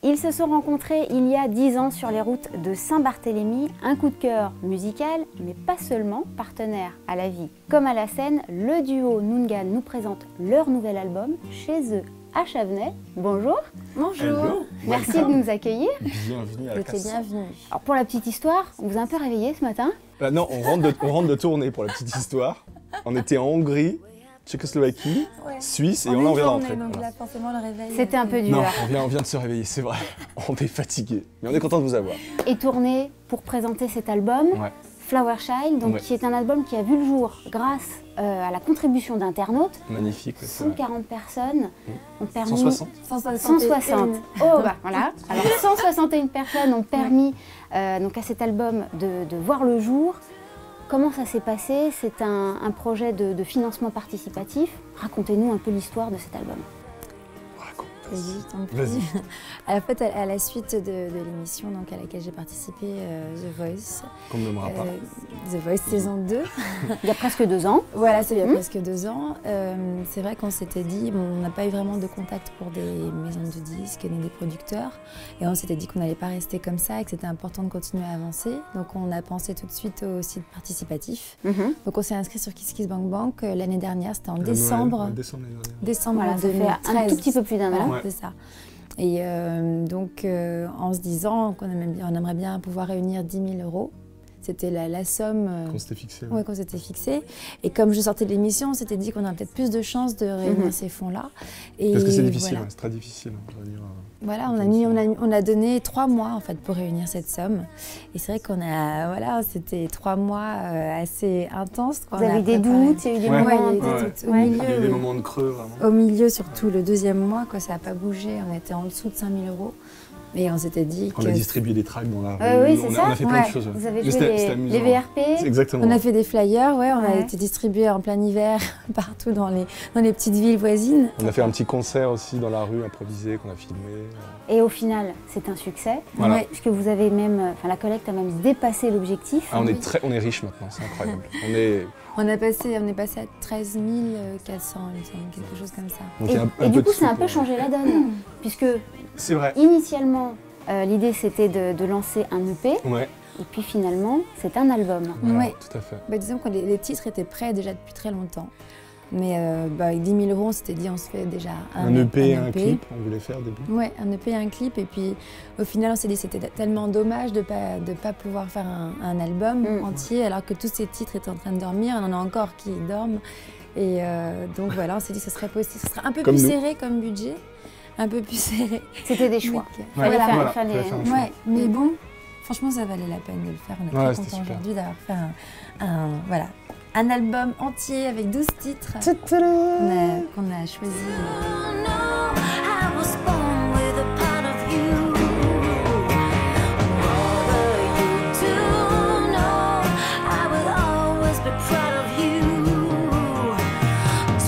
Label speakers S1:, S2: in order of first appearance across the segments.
S1: Ils se sont rencontrés il y a 10 ans sur les routes de Saint-Barthélemy, un coup de cœur musical, mais pas seulement, partenaire à la vie comme à la scène, le duo Noongan nous présente leur nouvel album chez eux à Chavenay. Bonjour.
S2: Bonjour.
S3: Hello.
S1: Merci de nous accueillir.
S3: Bienvenue à la
S2: Vous êtes
S3: Casa.
S2: bienvenue.
S1: Alors pour la petite histoire, on vous a un peu réveillé ce matin.
S3: Non, on rentre de tournée pour la petite histoire. On était en Hongrie, Tchécoslovaquie,
S2: Ouais.
S3: Suisse et
S2: En
S3: là on
S2: une
S3: vient
S2: journée,
S3: d'entrer.
S2: donc
S3: Voilà.
S2: là forcément le réveil.
S1: C'était un peu dur.
S3: Non, on vient de se réveiller, c'est vrai. On est fatigué, mais on est content de vous avoir.
S1: Et tourné pour présenter cet album,
S3: Ouais.
S1: Flower Child, donc
S3: Ouais.
S1: qui est un album qui a vu le jour grâce à la contribution d'internautes.
S3: Magnifique. ouais, c'est vrai.
S1: 140 personnes ont permis...
S3: 160.
S1: 160. Oh bah voilà. Alors 161 personnes ont permis donc à cet album de voir le jour. Comment ça s'est passé? C'est un projet de financement participatif. Racontez-nous un peu l'histoire de cet album.
S3: Raconte.
S2: Vas-y, je t'en prie.
S3: Vas-y.
S2: En fait, à la suite de l'émission donc, à laquelle j'ai participé, The Voice,
S3: Qu'on ne nommera pas.
S2: The Voice saison 2,
S1: Il y a presque 2 ans.
S2: voilà, c'est il y a presque 2 ans. C'est vrai qu'on s'était dit, bon, on n'a pas eu vraiment de contact pour des maisons de disques ni des producteurs. Et on s'était dit qu'on n'allait pas rester comme ça et que c'était important de continuer à avancer. Donc on a pensé tout de suite au site participatif. Donc on s'est inscrit sur KissKissBankBank l'année dernière, c'était en décembre.
S3: Décembre l'année dernière.
S2: Décembre
S1: Voilà, ça fait
S2: 2013.
S1: un tout petit peu plus d'un an.
S3: Ouais.
S2: C'est ça. Et donc, en se disant qu'on aimerait bien pouvoir réunir 10 000 €, c'était la somme
S3: Qu'on s'était fixé.
S2: ouais, qu'on s'était fixée. Et comme je sortais de l'émission, on s'était dit qu'on aurait peut-être plus de chances de réunir ces fonds-là. Et
S3: Parce que c'est difficile,
S2: voilà.
S3: ouais, c'est très difficile. Je veux dire,
S2: Voilà, on a donné 3 mois en fait pour réunir cette somme. Et c'est vrai c'était 3 mois assez intenses.
S1: Vous avez eu des doutes, il y a eu des
S3: Ouais.
S1: moments...
S2: Ouais, il y a eu des
S1: un peu-
S2: doutes. Au
S1: Ouais.
S3: il y a eu des
S2: milieu,
S3: moments de creux vraiment.
S2: Au milieu, surtout le 2e mois, quoi, ça n'a pas bougé. On était en dessous de 5 000 €. Et on s'était dit
S3: On
S2: que
S3: a distribué des tracts dans la rue.
S1: Oui, c'est ça.
S3: On a fait plein de
S2: Ouais.
S3: choses. ouais.
S1: Vous avez
S3: Mais
S1: joué
S3: c'était
S1: les
S3: amusant.
S1: VRP.
S3: C'est exactement.
S2: on a fait des flyers, ouais, on a
S1: Ouais.
S2: été distribués en plein hiver partout dans les petites villes voisines.
S3: On a fait un petit concert aussi dans la rue improvisé qu'on a filmé.
S1: Et au final, c'est un succès.
S3: Voilà.
S2: Ouais.
S1: Puisque vous avez même... Enfin, la collecte a même dépassé l'objectif.
S3: Ah, on est riche maintenant, c'est incroyable.
S2: On est passé à 13 400, il me semble, quelque chose comme ça.
S3: Donc,
S1: Et,
S3: il y a
S1: et du
S3: de
S1: coup, ça a un
S3: sous
S1: peu
S3: pour-
S1: changé la donne. Puisque
S3: C'est vrai.
S1: initialement, l'idée c'était de lancer un EP.
S3: Ouais,
S1: Et puis finalement, c'est un album.
S3: voilà,
S2: Ouais.
S3: tout à fait.
S2: Bah, disons que les titres étaient prêts déjà depuis très longtemps. Mais avec 10 000 €, on s'était dit on se fait déjà
S3: Un EP et un clip, on voulait faire au début.
S2: Ouais, un EP et un clip. Et puis au final, on s'est dit c'était tellement dommage de pas pouvoir faire un album entier alors que tous ces titres étaient en train de dormir. On en a encore qui dorment. Et donc voilà, on s'est dit que ce serait possible. Ce serait un peu
S3: Comme
S2: plus
S3: nous.
S2: serré comme budget. Un peu plus serré.
S1: C'était des choix.
S2: Mais,
S1: Fallait faire-
S3: voilà,
S1: fallait-
S3: fallait faire un choix.
S2: ouais, mais bon, franchement, ça valait la peine de le faire. On est
S3: Ouais,
S2: très
S3: c'était
S2: contents
S3: super.
S2: aujourd'hui d'avoir fait un album entier avec 12 titres qu'on a choisi.
S4: I was born with a part of you. Whatever you do, no, I will always be proud of you.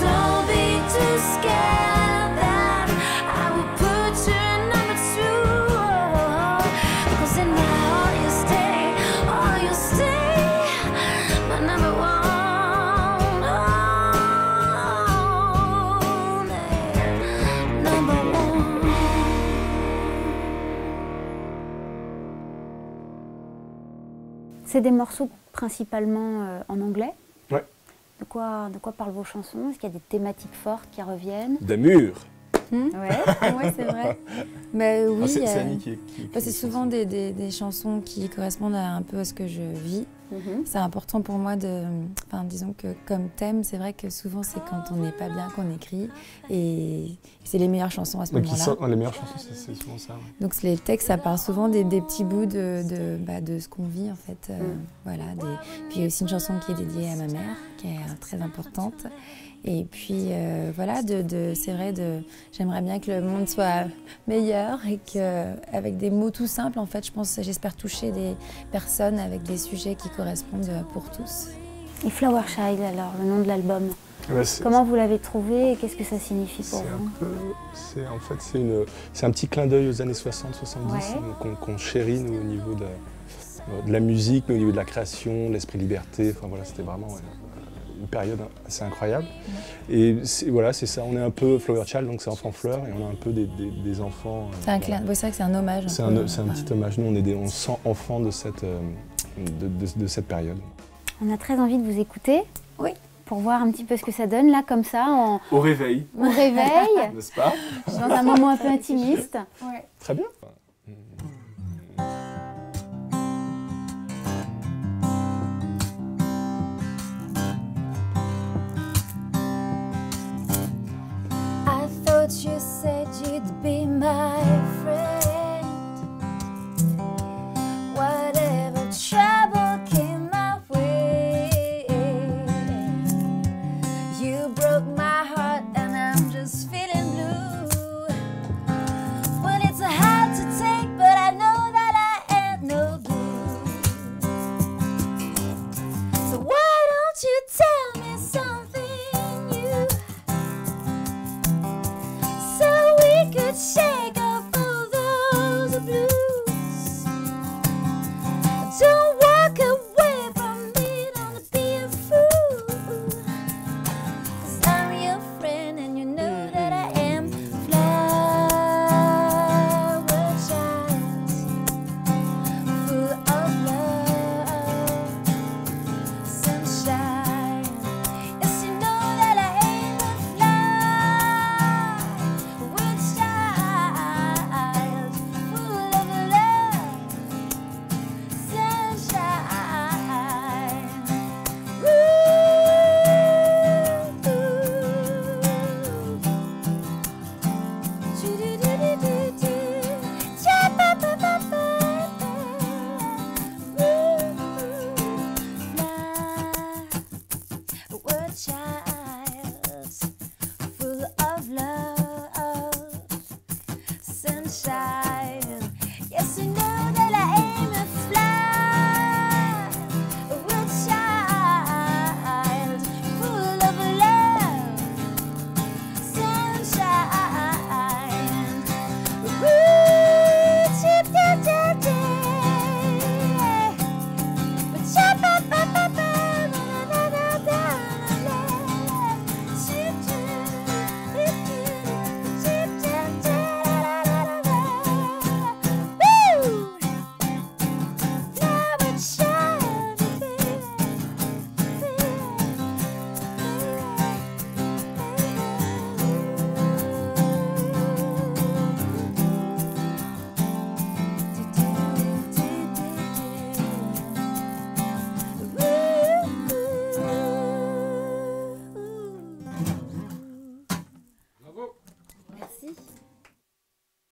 S4: Don't be too scared that I will put you in number 2. 'Cause in my heart you stay, my number 1.
S1: C'est des morceaux principalement en anglais.
S3: Ouais.
S1: De quoi parlent vos chansons? Est-ce qu'il y a des thématiques fortes qui reviennent?
S3: D'amour.
S1: Ouais.
S2: Ouais, c'est vrai. Mais oui,
S3: C'est Annie qui
S2: c'est souvent des chansons qui correspondent un peu à ce que je vis. C'est important pour moi disons que comme thème, c'est vrai que souvent c'est quand on n'est pas bien qu'on écrit et c'est les meilleures chansons à ce moment-là.
S3: Les meilleures chansons, c'est souvent ça. Ouais.
S2: Donc les textes, ça part souvent des petits bouts de ce qu'on vit en fait. Voilà, puis il y a aussi une chanson qui est dédiée à ma mère, qui est très importante. Et puis voilà, c'est vrai, j'aimerais bien que le monde soit meilleur et qu'avec des mots tout simples, en fait, j'espère toucher des personnes avec des sujets qui correspondent pour tous.
S1: Et Flower Child, alors, le nom de l'album.
S3: Ouais,
S1: Comment vous l'avez trouvé et qu'est-ce que ça signifie pour vous?
S3: C'est un petit clin d'œil aux années 60-70
S1: Ouais.
S3: qu'on chérit nous, au niveau de la musique, mais au niveau de la création, de l'esprit liberté. Enfin voilà, c'était vraiment une période assez incroyable. Et voilà, c'est ça, on est un peu Flower Child, donc c'est enfant fleur, et on a un peu des enfants.
S2: C'est un clin, c'est vrai que c'est un hommage.
S3: C'est un petit hommage. Nous, on sent enfants de cette période.
S1: On a très envie de vous écouter.
S2: Oui.
S1: Pour voir un petit peu ce que ça donne, là, comme ça,
S3: Au réveil.
S1: au réveil,
S3: N'est-ce pas?
S1: dans un moment un peu intimiste.
S2: Ouais.
S3: Très bien.
S4: I thought you said you'd be my